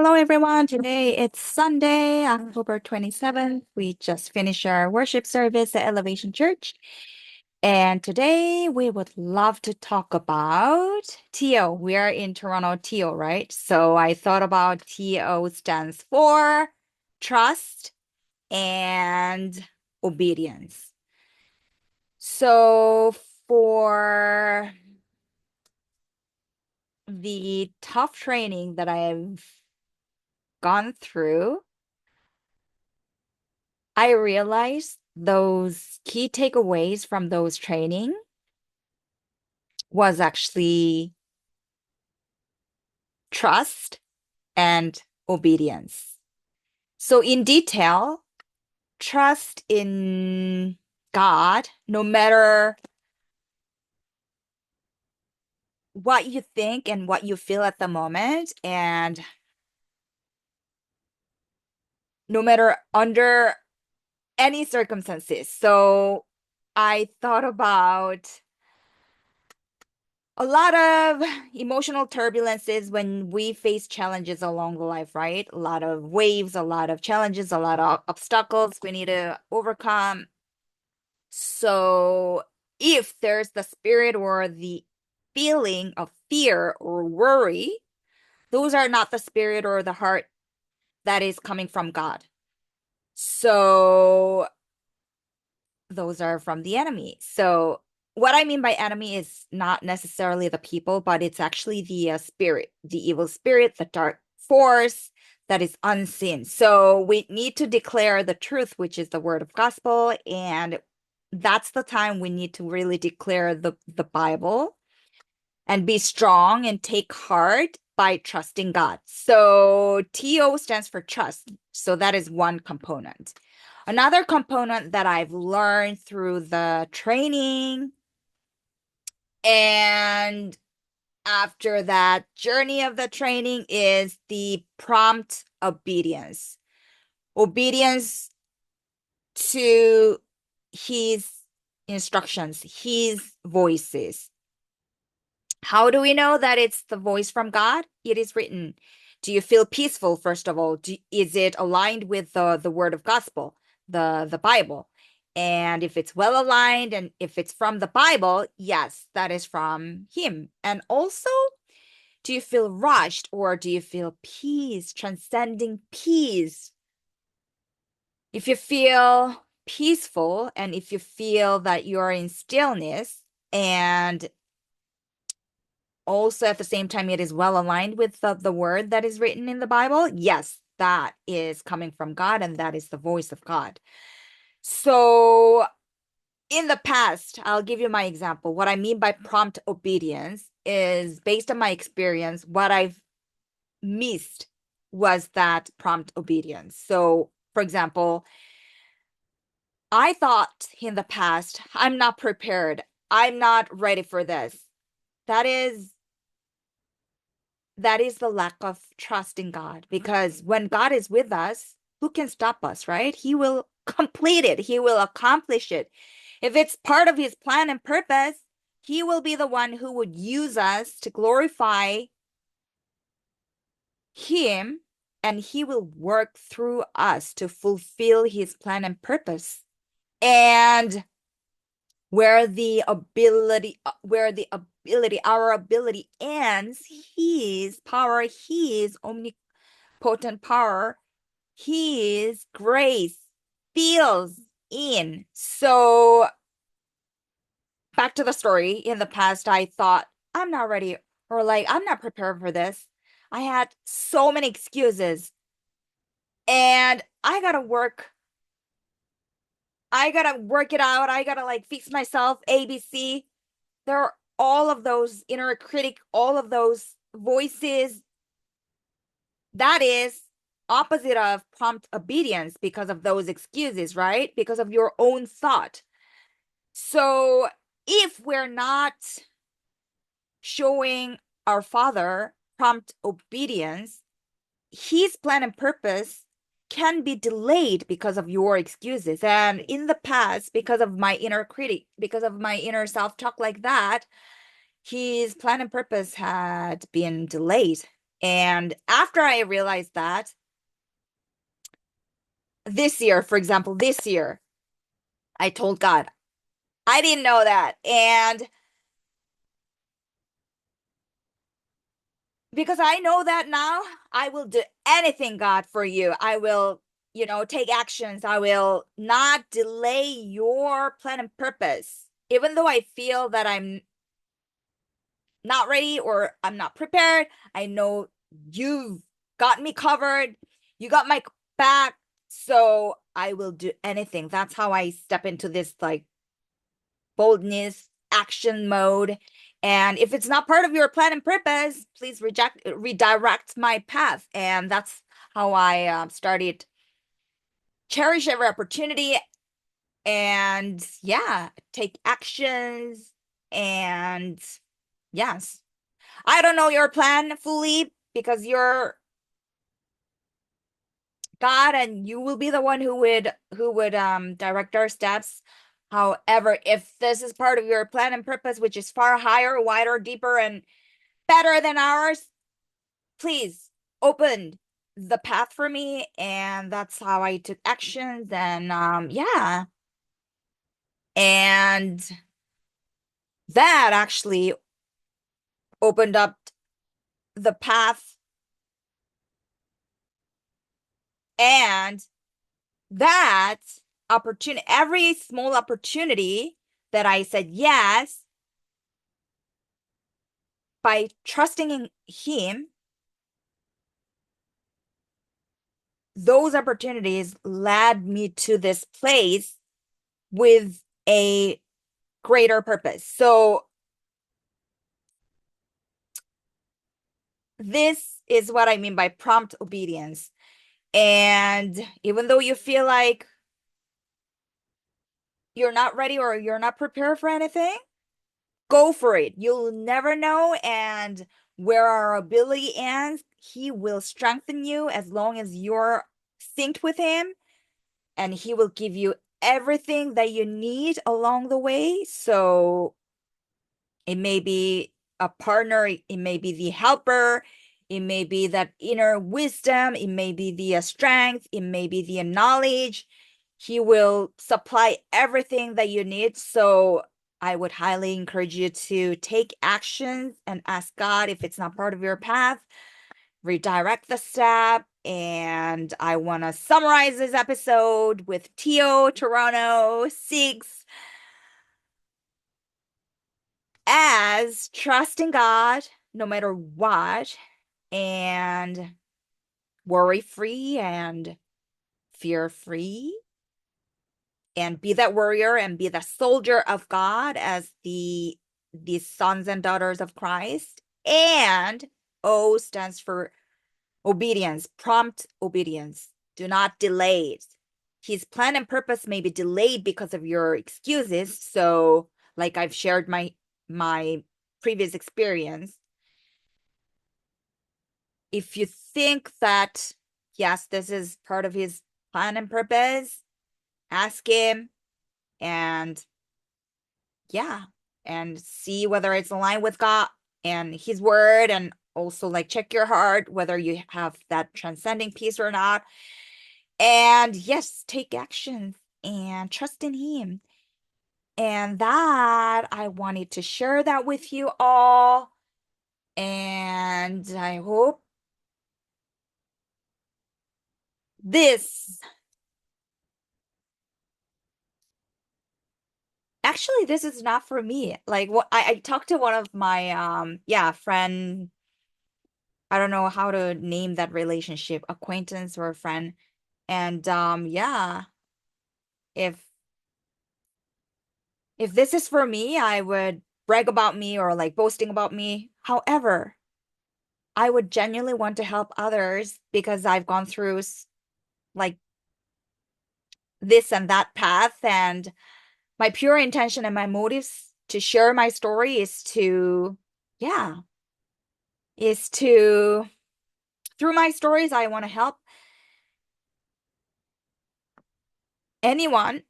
Hello, everyone. Today it's Sunday, October 27th. We just finished our worship service at Elevation Church. And today we would love to talk about TO. We are in Toronto, TO, right? So I thought about TO stands for trust and obedience. So for the tough training that I've gone through, I realized those key takeaways from those training was actually trust and obedience. So in detail, trust in God, no matter what you think and what you feel at the moment, and no matter under any circumstances. So I thought about a lot of emotional turbulences when we face challenges along the life, right? A lot of waves, a lot of challenges, a lot of obstacles we need to overcome. So if there's the spirit or the feeling of fear or worry, those are not the spirit or the heart that is coming from God. So those are from the enemy. So what I mean by enemy is not necessarily the people, but it's actually the spirit, the evil spirit, the dark force that is unseen. So we need to declare the truth, which is the word of gospel, and that's the time we need to really declare the Bible and be strong and take heart by trusting God. So TO stands for trust. So that is one component. Another component that I've learned through the training and after that journey of the training is the prompt obedience. Obedience to his instructions, his voices. How do we know that it's the voice from God? It is written. Do you feel peaceful, first of all? Is it aligned with the word of gospel, the Bible? And if it's well aligned and if it's from the Bible, yes, that is from him. And also, do you feel rushed or do you feel peace, transcending peace? If you feel peaceful and if you feel that you are in stillness and also at the same time it is well aligned with the word that is written in the Bible, yes, that is coming from God and that is the voice of God. So in the past, I'll give you my example. What I mean by prompt obedience is based on my experience, what I've missed was that prompt obedience. So for example, I thought in the past, I'm not prepared. I'm not ready for this. That is the lack of trust in God because when God is with us, who can stop us, right? He will complete it. He will accomplish it. If it's part of his plan and purpose, he will be the one who would use us to glorify him and he will work through us to fulfill his plan and purpose. And our ability ends, his power, his omnipotent power, his grace fills in. So back to the story. In the past, I thought, I'm not ready, or like, I'm not prepared for this. I had so many excuses, and I gotta work it out. I gotta like fix myself, ABC. There are all of those inner critic, all of those voices. That is opposite of prompt obedience because of those excuses, right? Because of your own thought. So if we're not showing our Father prompt obedience, his plan and purpose can be delayed because of your excuses. And in the past, because of my inner critic, because of my inner self-talk like that, his plan and purpose had been delayed. And after I realized that, this year, for example, this year, I told God, I didn't know that. And because I know that now, I will do anything, God, for you. I will, take actions. I will not delay your plan and purpose. Even though I feel that I'm not ready or I'm not prepared, I know you've got me covered. You got my back. So I will do anything. That's how I step into this like boldness, action mode. And if it's not part of your plan and purpose, please redirect my path. And that's how I started cherish every opportunity and yeah, take actions. And yes, I don't know your plan fully because you're God and you will be the one who would direct our steps. However, if this is part of your plan and purpose, which is far higher, wider, deeper, and better than ours, please open the path for me. And that's how I took actions. And yeah. And that actually opened up the path. And that opportunity, every small opportunity that I said yes, by trusting in him, those opportunities led me to this place with a greater purpose. So this is what I mean by prompt obedience. And even though you feel like you're not ready or you're not prepared for anything, go for it. You'll never know. And where our ability ends, he will strengthen you as long as you're synced with him, and he will give you everything that you need along the way. So it may be a partner, it may be the helper, it may be that inner wisdom, it may be the strength, it may be the knowledge. He will supply everything that you need. So I would highly encourage you to take actions and ask God if it's not part of your path, redirect the step. And I want to summarize this episode with Tio Toronto 6 as trusting God no matter what, and worry free and fear free, and be that warrior and be the soldier of God as the sons and daughters of Christ. And O stands for obedience, prompt obedience. Do not delay it. His plan and purpose may be delayed because of your excuses. So, like I've shared my previous experience, if you think that yes, this is part of his plan and purpose, ask him and yeah, and see whether it's aligned with God and his word, and also like check your heart whether you have that transcending peace or not. And yes, take action and trust in him. And that I wanted to share that with you all. And I hope this actually this is not for me. Like what I talked to one of my yeah, friend, I don't know how to name that relationship, acquaintance or a friend. And yeah, if this is for me, I would brag about me or like boasting about me. However, I would genuinely want to help others because I've gone through like this and that path, and my pure intention and my motives to share my story is to, yeah, is to, through my stories, I want to help anyone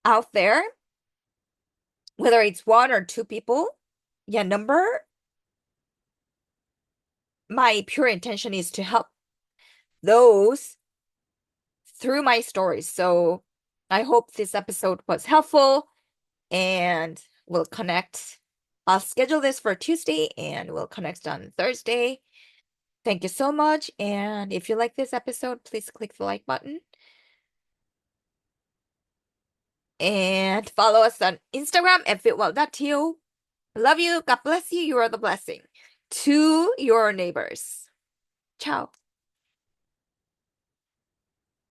out there whether it's one or two people, yeah, number, my pure intention is to help those through my stories. So I hope this episode was helpful and we'll connect. I'll schedule this for Tuesday and we'll connect on Thursday. Thank you so much. And if you like this episode, please click the like button and follow us on Instagram at fitwell.to. Love you. God bless you. You are the blessing to your neighbors. Ciao.